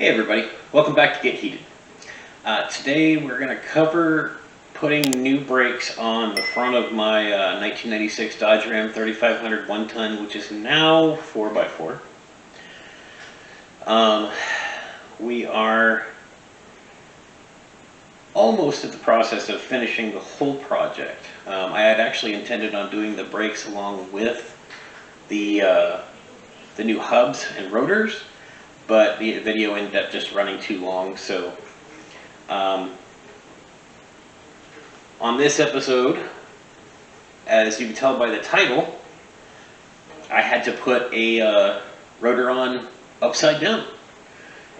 Hey everybody, welcome back to Get Heated. Today we're going to cover putting new brakes on the front of my 1996 Dodge Ram 3500 1-ton, which is now 4x4. We are almost at the process of finishing the whole project. I had actually intended on doing the brakes along with the new hubs and rotors, but the video ended up just running too long. So on this episode, as you can tell by the title, I had to put a rotor on upside down,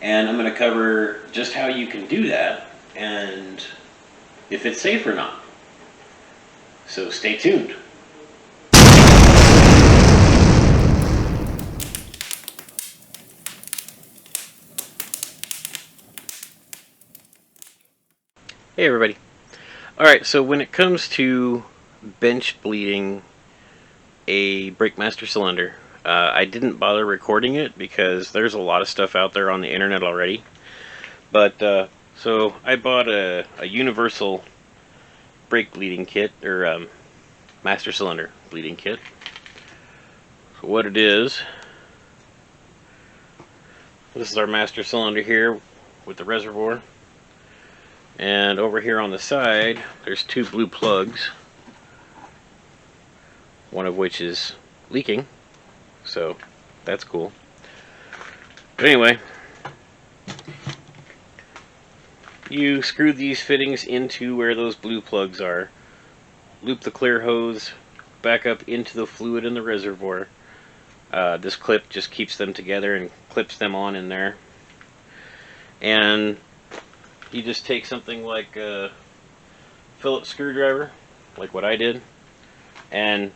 and I'm going to cover just how you can do that and if it's safe or not. So stay tuned. Hey everybody. Alright, so when it comes to bench bleeding a brake master cylinder, I didn't bother recording it because there's a lot of stuff out there on the internet already. But so I bought a universal brake bleeding kit, or master cylinder bleeding kit. So what it is, this is our master cylinder here with the reservoir. And over here on the side, there's two blue plugs, one of which is leaking, so that's cool. But anyway, you screw these fittings into where those blue plugs are, loop the clear hose back up into the fluid in the reservoir. This clip just keeps them together and clips them on in there. And you just take something like a Phillips screwdriver, like what I did, and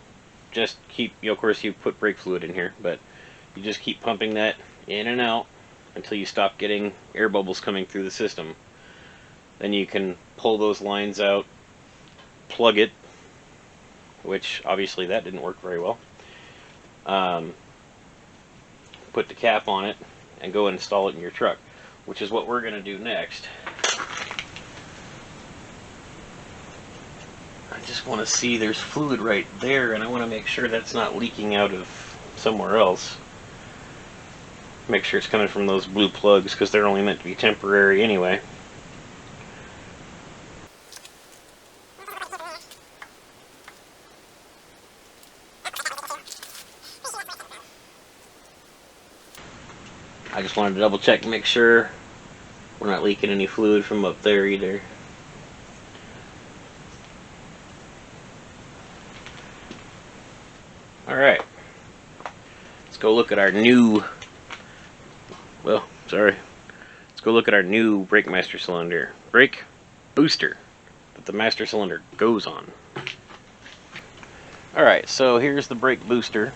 just keep, of course you put brake fluid in here, but you just keep pumping that in and out until you stop getting air bubbles coming through the system. Then you can pull those lines out, plug it, which obviously that didn't work very well, put the cap on it, and go and install it in your truck, which is what we're going to do next. I just want to see, there's fluid right there, and I want to make sure that's not leaking out of somewhere else. Make sure it's coming from those blue plugs, because they're only meant to be temporary anyway. I just wanted to double check and make sure we're not leaking any fluid from up there either. Alright, let's go look at our new, let's go look at our new brake master cylinder, brake booster that the master cylinder goes on. Alright, so here's the brake booster.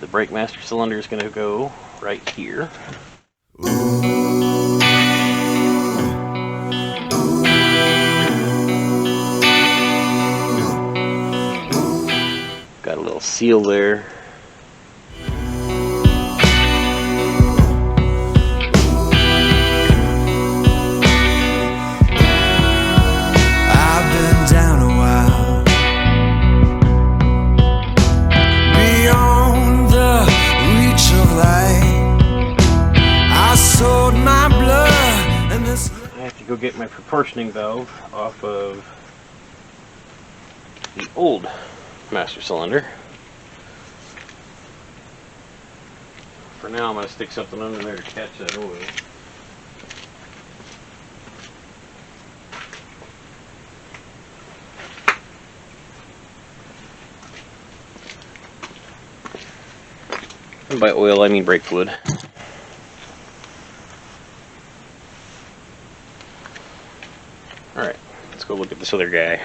The brake master cylinder is going to go right here. Got a little seal there. I've been down a while, beyond the reach of light. I sold my blood and this. I have to go get my proportioning valve off of the old master cylinder. For now, I'm going to stick something under there to catch that oil. And by oil, I mean brake fluid. Alright, let's go look at this other guy.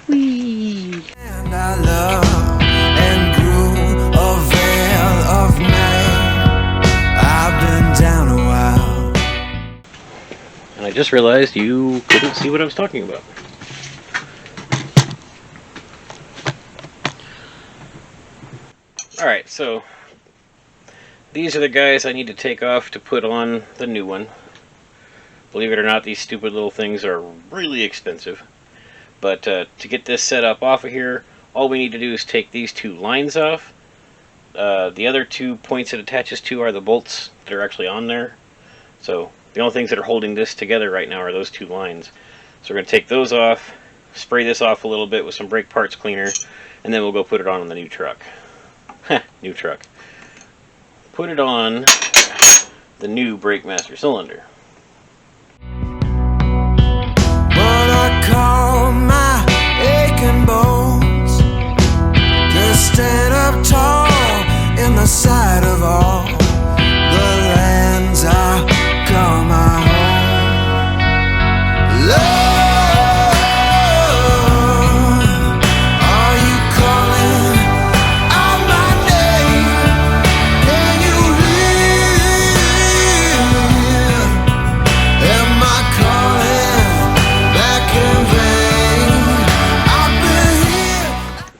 Whee! And I love and grew a veil of night. I've been down a while. And I just realized you couldn't see what I was talking about. Alright, so these are the guys I need to take off to put on the new one. Believe it or not, these stupid little things are really expensive. But to get this set up off of here, all we need to do is take these two lines off. The other 2 points it attaches to are the bolts that are actually on there. So the only things that are holding this together right now are those 2 lines. So we're going to take those off, spray this off a little bit with some brake parts cleaner, and then we'll go put it on the new truck. New truck. Put it on the new brake master cylinder. What I call my aching bones to stand up tall in the sight of all the lands I call my home. Love.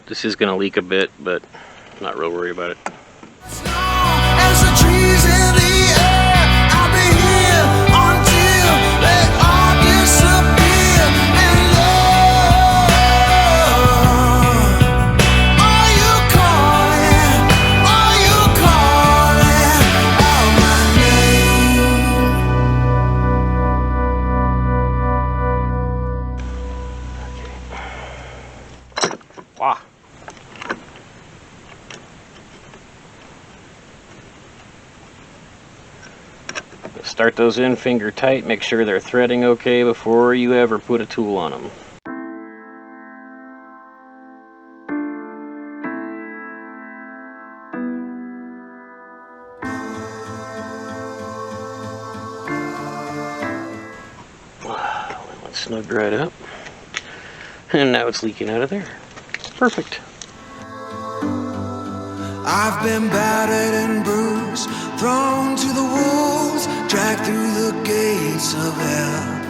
This is going to leak a bit, but I'm not real worried about it. As the trees in the air, I'll be here until they all disappear. And Lord, are you calling? Are you calling out my Okay. Wow. Start those in finger tight, make sure they're threading okay before you ever put a tool on them. Let's snug right up. And now it's leaking out of there. Perfect. I've been battered and bruised, thrown to the wolves, dragged through the gates of hell.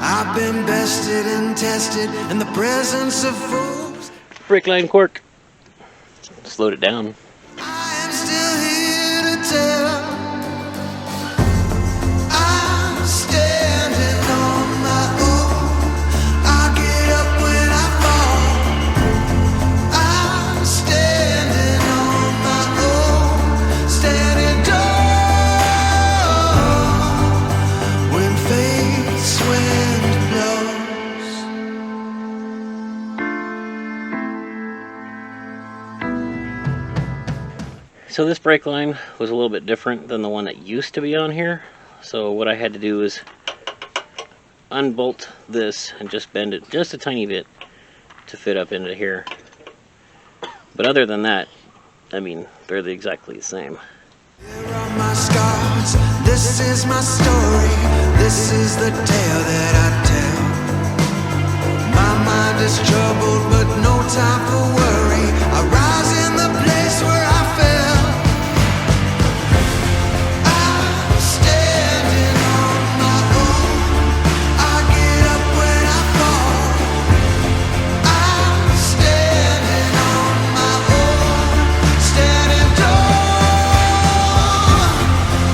I've been bested and tested in the presence of fools. Brake line cork. Slowed it down. I am still here to tell. I'm standing on my own. I get up when I fall. I'm standing on my own, standing tall when fate's wind blows. So this brake line was a little bit different than the one that used to be on here. So what I had to do is unbolt this and just bend it just a tiny bit to fit up into here. But other than that, I mean, they're exactly the same. Here are my scars, this is my story, this is the tale that I tell. My mind is troubled, but no time for worry. I rise in the place where I fell. I'm standing on my own. I get up when I fall. I'm standing on my own, standing tall.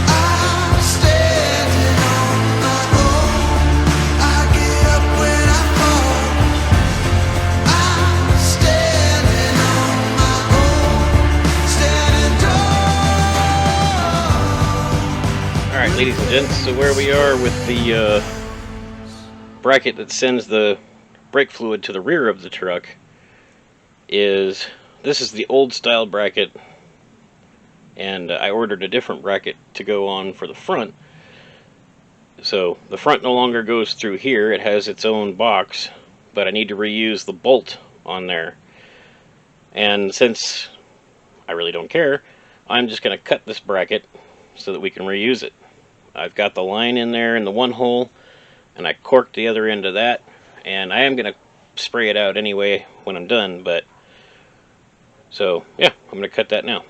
I'm standing on my own. I get up when I fall. I'm standing on my own, standing tall. Alright, ladies and gents, so where we are with the bracket that sends the brake fluid to the rear of the truck is, this is the old style bracket, and I ordered a different bracket to go on for the front. So the front no longer goes through here, it has its own box, but I need to reuse the bolt on there. And since I really don't care, I'm just going to cut this bracket so that we can reuse it. I've got the line in there in the one hole, and I corked the other end of that, and I am going to spray it out anyway when I'm done, but so yeah, I'm going to cut that now.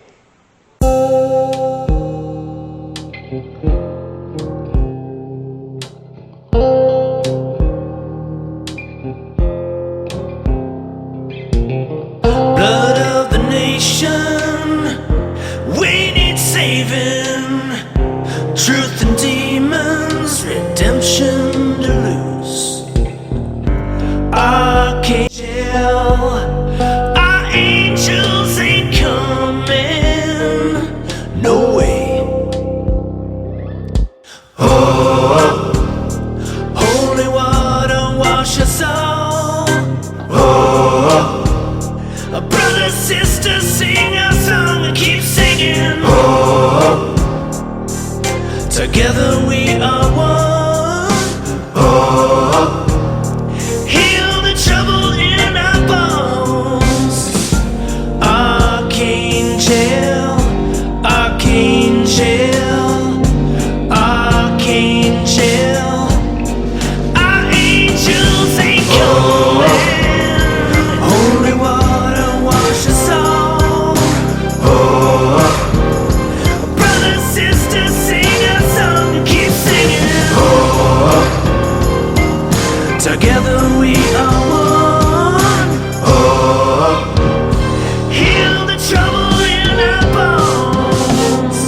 Blood of the nation, we need saving. truth and demons, redemption to lose. Archangel, our angels ain't coming, no way. Oh, holy water wash us all. Oh, brothers, sisters, sing our song and keep singing. Oh, together we are one. Oh, heal the trouble in our bones. Archangel, archangel, archangel, our angels ain't coming. Holy water wash us all. Oh, brothers, sisters, sing a song and keep singing. Oh, together we are one. Oh, heal the trouble in our bones.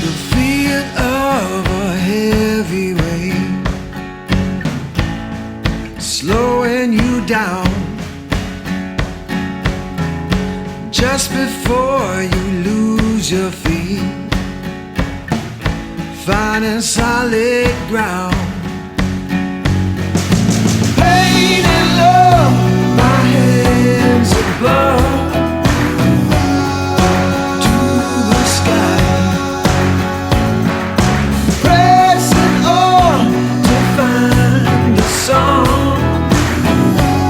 The feel of a heavy rain slowing you down just before you lose your feet, finding solid ground. Pain and love, my hands above to the sky, pressing on to find a song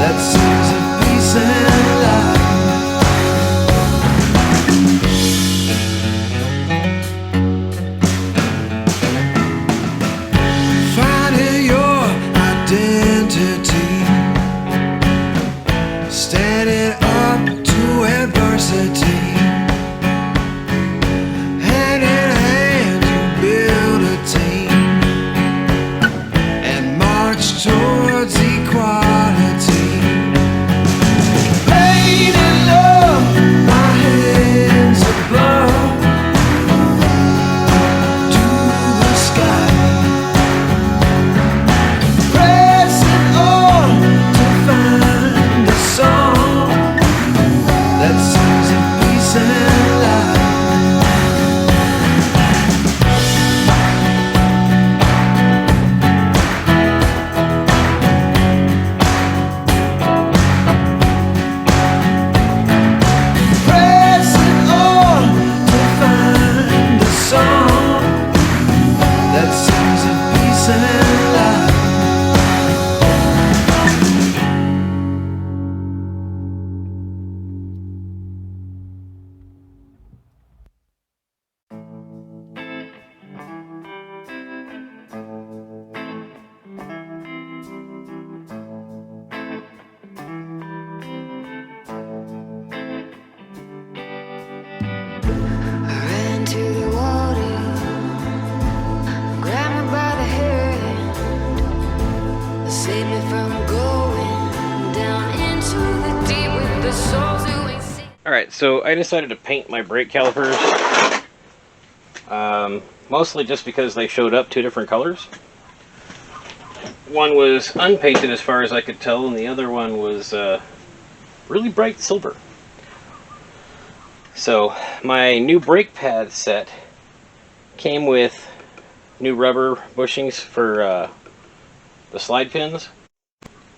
that sings of peace and life. Finding your identity, standing up to adversity. Hand in hand you build a team and march towards equality. Pain and love, my hands above to the sky, pressing on to find a song that sings of peace and life. Pressing on to find a song that sings of peace and life. I ran to the water, grabbed me by the hand, saved me from going down into the deep with the souls who ain't seen. Alright, so I decided to paint my brake calipers. Mostly just because they showed up two different colors. One was unpainted as far as I could tell, and the other one was really bright silver. So my new brake pad set came with new rubber bushings for the slide pins.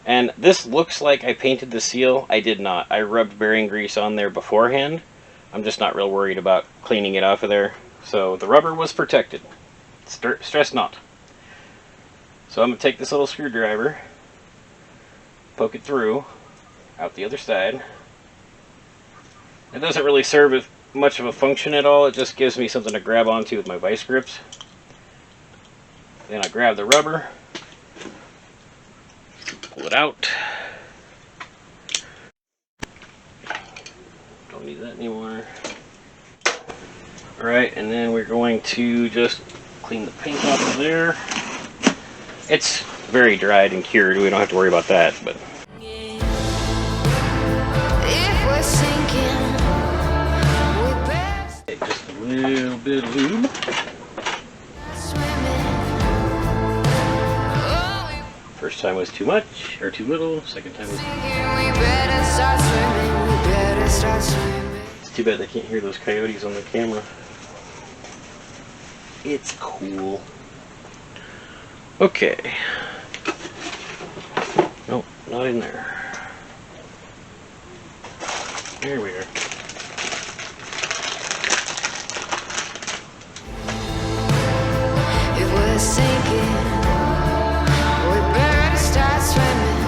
And this looks like I painted the seal. I did not. I rubbed bearing grease on there beforehand. I'm just not real worried about cleaning it off of there. So the rubber was protected. Stress not. So I'm going to take this little screwdriver, poke it through, out the other side. It doesn't really serve as much of a function at all. It just gives me something to grab onto with my vice grips. Then I grab the rubber, pull it out. Don't need that anymore. Alright, and then we're going to just clean the paint off of there. It's very dried and cured. We don't have to worry about that, but bit of lube. First time was too much, or too little. Second time was... It's too bad they can't hear those coyotes on the camera. It's cool. Okay. Nope, not in there. There we are. It was sinking. We better start swimming.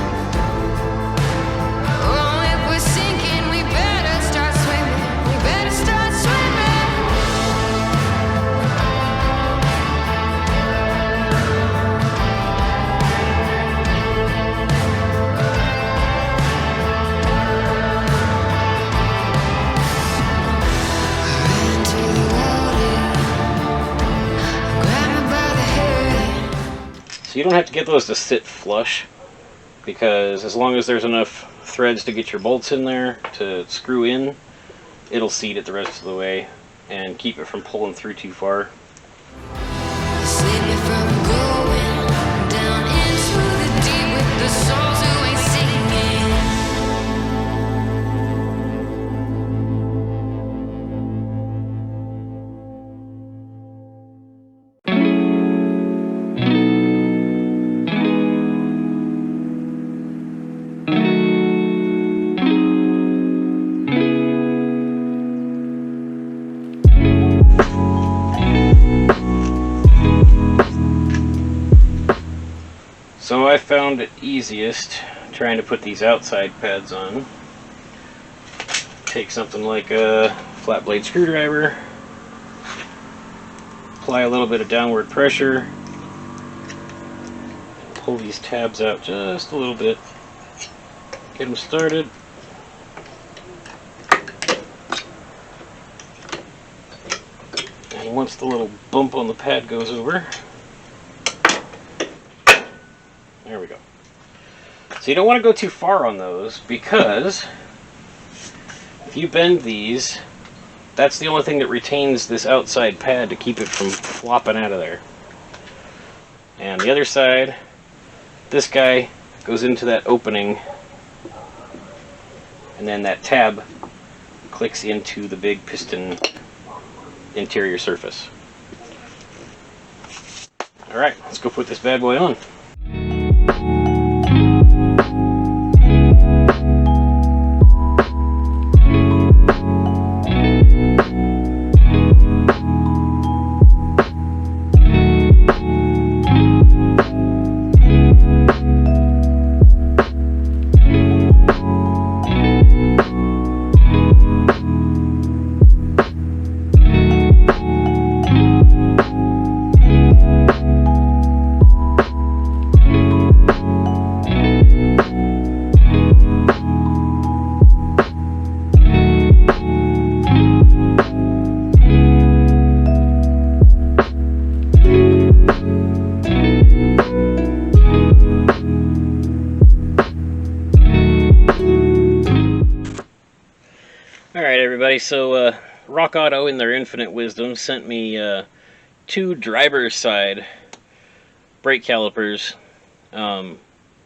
Oh, it was sinking. We better start swimming. We better start swimming. Into the water. Grab me by the hair. So you don't have to get those to sit flush, because as long as there's enough threads to get your bolts in there to screw in, it'll seat it the rest of the way and keep it from pulling through too far. Save me from going down into the deep with the souls who ain't singing. So I found it easiest trying to put these outside pads on. Take something like a flat blade screwdriver, apply a little bit of downward pressure, pull these tabs out just a little bit, get them started. And once the little bump on the pad goes over, there we go. So you don't want to go too far on those, because if you bend these, that's the only thing that retains this outside pad to keep it from flopping out of there. And the other side, this guy goes into that opening, and then that tab clicks into the big piston interior surface. Alright, let's go put this bad boy on. Alright everybody, so Rock Auto in their infinite wisdom sent me 2 driver's side brake calipers.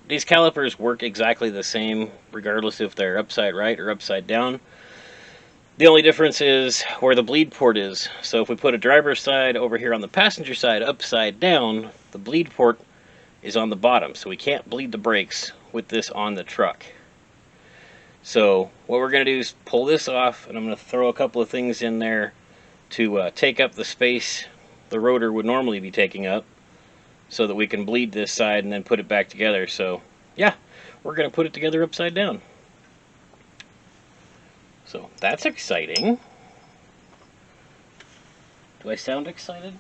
These calipers work exactly the same regardless if they're upside right or upside down. The only difference is where the bleed port is. So if we put a driver's side over here on the passenger side upside down, the bleed port is on the bottom, so we can't bleed the brakes with this on the truck. So what we're going to do is pull this off, and I'm going to throw a couple of things in there to take up the space the rotor would normally be taking up, so that we can bleed this side and then put it back together. So yeah, we're going to put it together upside down. So that's exciting. Do I sound excited?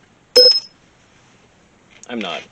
I'm not.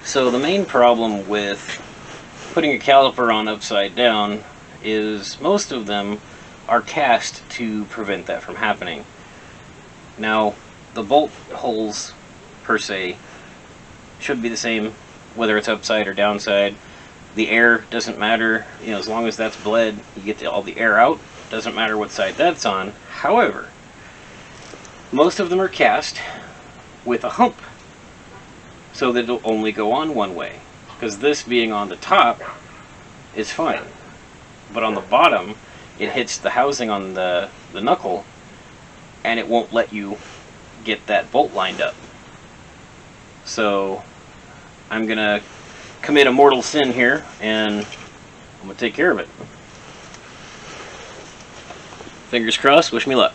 So the main problem with putting a caliper on upside down is most of them are cast to prevent that from happening. Now, the bolt holes per se should be the same whether it's upside or downside. The air doesn't matter, as long as that's bled, you get all the air out. Doesn't matter what side that's on. However, most of them are cast with a hump so that it'll only go on one way. Because this being on the top is fine. But on the bottom, it hits the housing on the knuckle and it won't let you get that bolt lined up. So I'm going to commit a mortal sin here and I'm going to take care of it. Fingers crossed, wish me luck.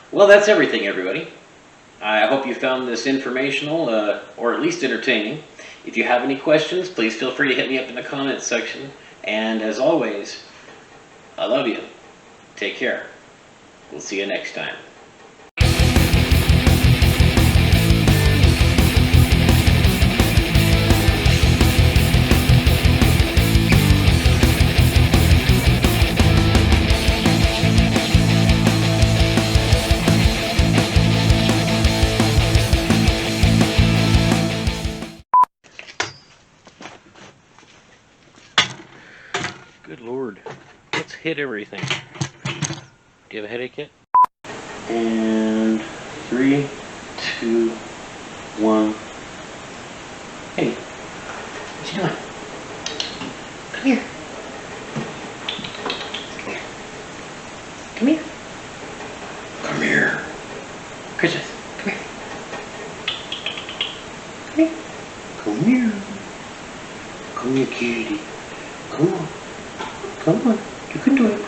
Well, that's everything, everybody. I hope you found this informational, or at least entertaining. If you have any questions, please feel free to hit me up in the comments section. And as always, I love you. Take care. We'll see you next time. Good Lord. Let's hit everything. Do you have a headache yet? And 3, 2, 1. Hey, what you doing? Come here. Come here. Come here. Christmas, come here. Come here. Come here. Come here, kitty. Come on. Come on. You can do it.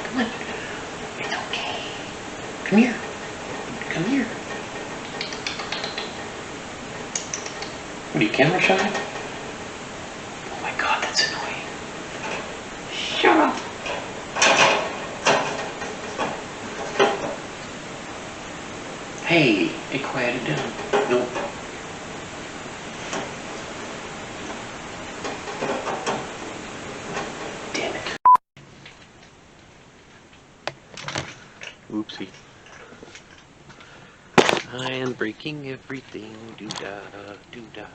Come on. It's okay. Come here. Come here. What are you, camera shy? Oh my God, that's annoying. Shut up. Hey, it quieted down. Nope. Damn it. Oopsie. I am breaking everything. Doo-da, doo-da.